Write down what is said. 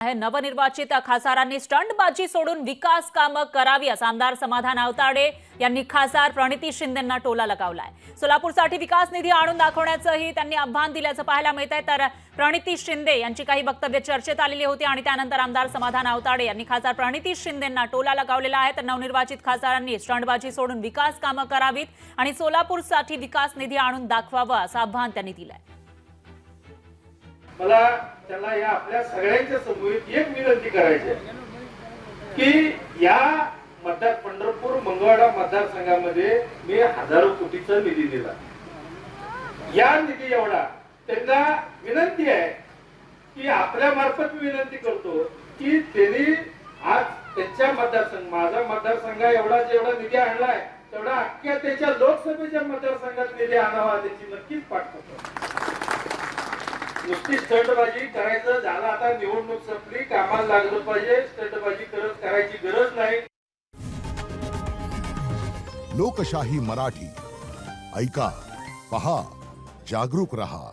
नवनिर्वाचित खासदारांनी स्टंटबाजी सोडून विकास कामं करावी असं आमदार समाधान आवताडे यांनी खासदार प्रणिती शिंदेंना टोला लगावलाय। सोलापूरसाठी विकास निधी आणून दाखवण्याचंही त्यांनी आव्हान दिल्याचं पाहायला मिळतंय। तर प्रणिती शिंदे यांची काही वक्तव्य चर्चेत आलेली होती आणि त्यानंतर आमदार समाधान आवताडे यांनी खासदार प्रणिती शिंदेंना टोला लगावलेला आहे। तर नवनिर्वाचित खासदारांनी स्टंटबाजी सोडून विकास कामं करावीत आणि सोलापूरसाठी विकास निधी आणून दाखवावं असं आव्हान त्यांनी दिलंय। मला त्याला या आपल्या सगळ्यांच्या समोर एक विनंती करायची की या मतदार पंढरपूर मंगळवाडा मतदारसंघामध्ये मी हजारो कोटीचा निधी दिला। या निधी एवढा त्यांना विनंती आहे की आपल्या मार्फत विनंती करतो की त्यांनी आज त्यांच्या मतदारसंघ माझा मतदारसंघ एवढा जेवढा निधी आणलाय तेवढा अख्ख्या त्याच्या लोकसभेच्या मतदारसंघात निधी आणावा त्याची नक्कीच पाठवतो। नुसती स्टंटबाजी करायचं झालं, आता निवडणूक संपली, कामाला लागलं पाहिजे। स्टंटबाजी करायची गरज नाही। लोकशाही मराठी ऐका, पहा, जागरूक रहा।